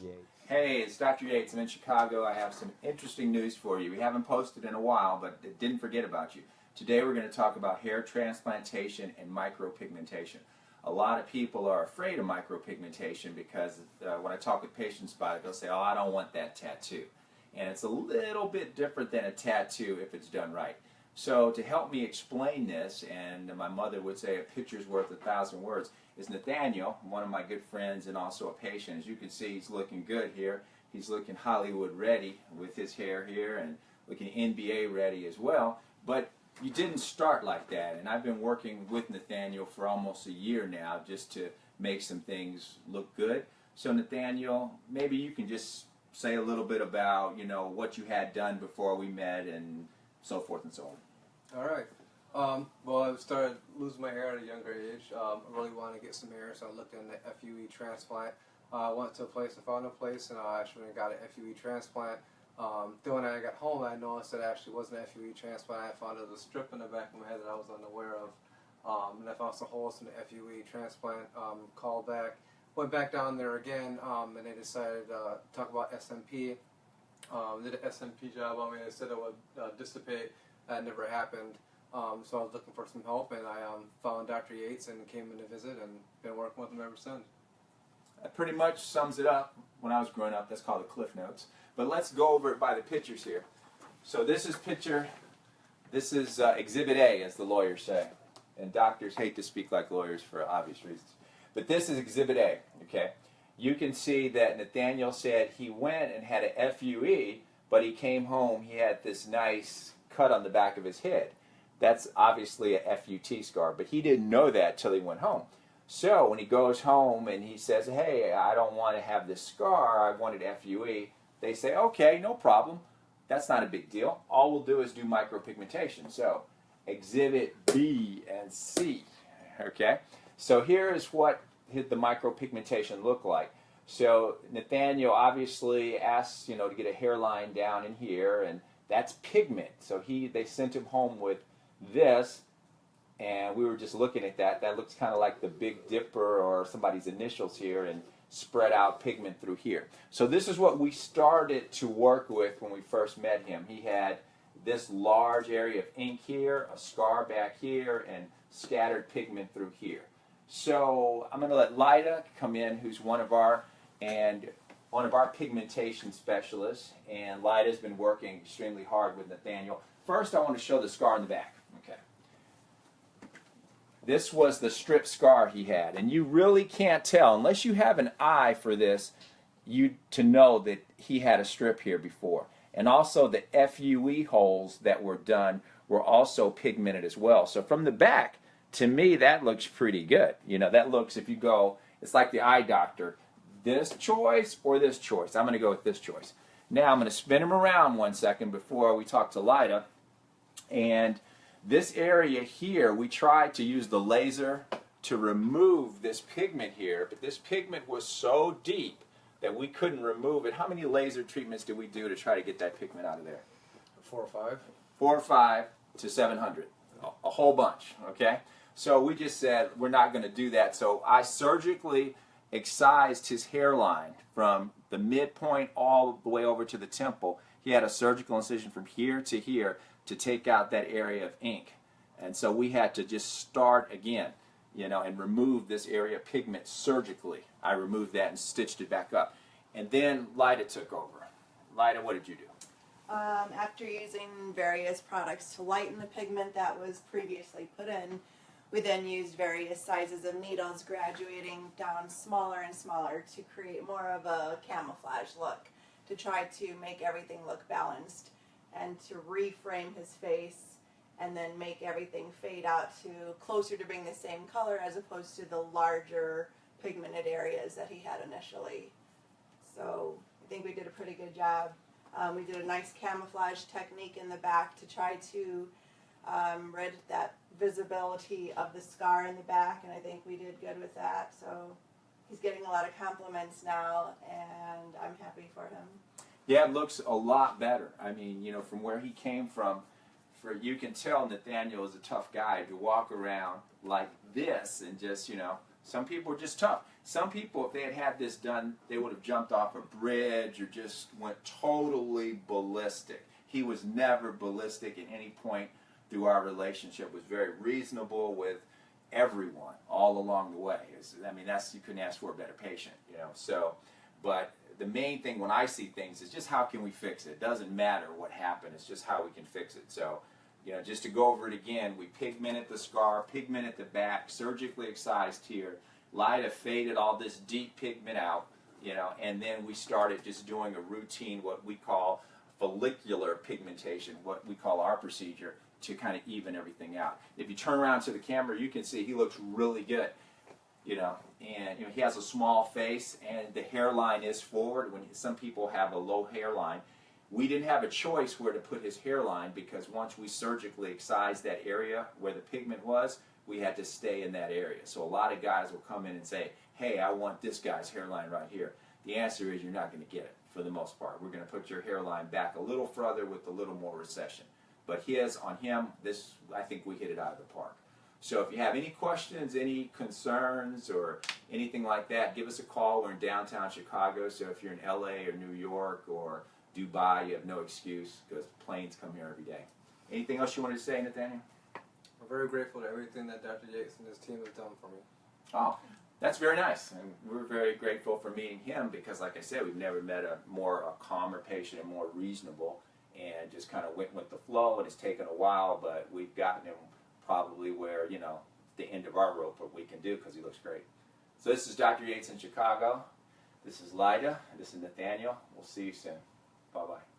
Yates. Hey, it's Dr. Yates. I'm in Chicago. I have some interesting news for you. We haven't posted in a while, but didn't forget about you. Today we're going to talk about hair transplantation and micropigmentation. A lot of people are afraid of micropigmentation because when I talk with patients about it, they'll say, oh, I don't want that tattoo. And it's a little bit different than a tattoo if it's done right. So to help me explain this, and my mother would say a picture's worth 1,000 words, is Nathaniel, one of my good friends and also a patient. As you can see, he's looking good here. He's looking Hollywood ready with his hair here and looking NBA ready as well. But you didn't start like that, and I've been working with Nathaniel for almost a year now just to make some things look good. So Nathaniel, maybe you can just say a little bit about, what you had done before we met and so forth and so on. All right. Well, I started losing my hair at a younger age. I really wanted to get some hair, so I looked into FUE transplant. I went to a place, I found a place, and I actually got an FUE transplant. Then when I got home, I noticed that it actually wasn't an FUE transplant. I found there was a strip in the back of my head that I was unaware of. And I found some holes in the FUE transplant. Called back, went back down there again, and they decided to talk about SMP. Did an SMP job on me. They said it would dissipate. That never happened. So I was looking for some help, and I found Dr. Yates and came in to visit and been working with him ever since. That pretty much sums it up. When I was growing up, that's called the cliff notes. But let's go over it by the pictures here. So this is Exhibit A, as the lawyers say. And doctors hate to speak like lawyers for obvious reasons. But this is Exhibit A, okay? You can see that Nathaniel said he went and had a FUE, but he came home, he had this nice cut on the back of his head. That's obviously a FUT scar, but he didn't know that till he went home. So when he goes home and he says, hey, I don't want to have this scar, I wanted FUE, they say, okay, no problem. That's not a big deal. All we'll do is do micropigmentation. So Exhibit B and C, okay? So here is what the micropigmentation looked like. So Nathaniel obviously asked, to get a hairline down in here, and that's pigment. So they sent him home with this, and we were just looking at that. That looks kind of like the Big Dipper or somebody's initials here, and spread out pigment through here. So this is what we started to work with when we first met him. He had this large area of ink here, a scar back here, and scattered pigment through here. So I'm going to let Lyda come in, who's one of our pigmentation specialists, and Lyda's been working extremely hard with Nathaniel. First, I want to show the scar in the back. Okay. This was the strip scar he had, and you really can't tell unless you have an eye for this, to know that he had a strip here before. And also the FUE holes that were done were also pigmented as well. So from the back, to me, that looks pretty good. That looks, if you go, it's like the eye doctor. This choice or this choice? I'm going to go with this choice. Now I'm going to spin him around 1 second before we talk to Lyda. And this area here, we tried to use the laser to remove this pigment here, but this pigment was so deep that we couldn't remove it. How many laser treatments did we do to try to get that pigment out of there? 4 or 5. 4 or 5 to 700. A whole bunch, okay? So we just said we're not going to do that. So I surgically excised his hairline from the midpoint all the way over to the temple. He had a surgical incision from here to here to take out that area of ink. And so we had to just start again, and remove this area of pigment surgically. I removed that and stitched it back up. And then Lyda took over. Lyda, what did you do? After using various products to lighten the pigment that was previously put in, we then used various sizes of needles, graduating down smaller and smaller to create more of a camouflage look, to try to make everything look balanced and to reframe his face and then make everything fade out to closer to being the same color as opposed to the larger pigmented areas that he had initially. So I think we did a pretty good job. We did a nice camouflage technique in the back to try to rid that visibility of the scar in the back, and I think we did good with that. So he's getting a lot of compliments now, and I'm happy for him. Yeah, it looks a lot better. I mean, from where he came from, you can tell Nathaniel is a tough guy to walk around like this and just, Some people are just tough. Some people, if they had had this done, they would have jumped off a bridge or just went totally ballistic. He was never ballistic at any point through our relationship. Was very reasonable with everyone all along the way. I mean, you couldn't ask for a better patient, you know. So, but the main thing when I see things is just how can we fix it. It doesn't matter what happened. It's just how we can fix it. So, you know, just to go over it again, we pigmented the scar, pigmented the back, surgically excised here. Lyda faded all this deep pigment out, you know, and then we started just doing a routine, what we call follicular pigmentation, what we call our procedure, to kind of even everything out. If you turn around to the camera, you can see he looks really good, you know, and you know he has a small face and the hairline is forward. When some people have a low hairline, we didn't have a choice where to put his hairline because once we surgically excised that area where the pigment was, we had to stay in that area. So a lot of guys will come in and say, hey, I want this guy's hairline right here. The answer is you're not going to get it for the most part. We're going to put your hairline back a little further with a little more recession. But on him, this, I think we hit it out of the park. So if you have any questions, any concerns, or anything like that, give us a call. We're in downtown Chicago, so if you're in LA or New York or Dubai, you have no excuse because planes come here every day. Anything else you wanted to say, Nathaniel? I'm very grateful to everything that Dr. Yates and his team have done for me. Oh, that's very nice. And we're very grateful for meeting him because, like I said, we've never met a calmer patient and more reasonable, and just kind of went with the flow. And it's taken a while, but we've gotten him probably where, you know, the end of our rope, what we can do because he looks great. So this is Dr. Yates in Chicago. This is Lyda. This is Nathaniel. We'll see you soon. Bye-bye.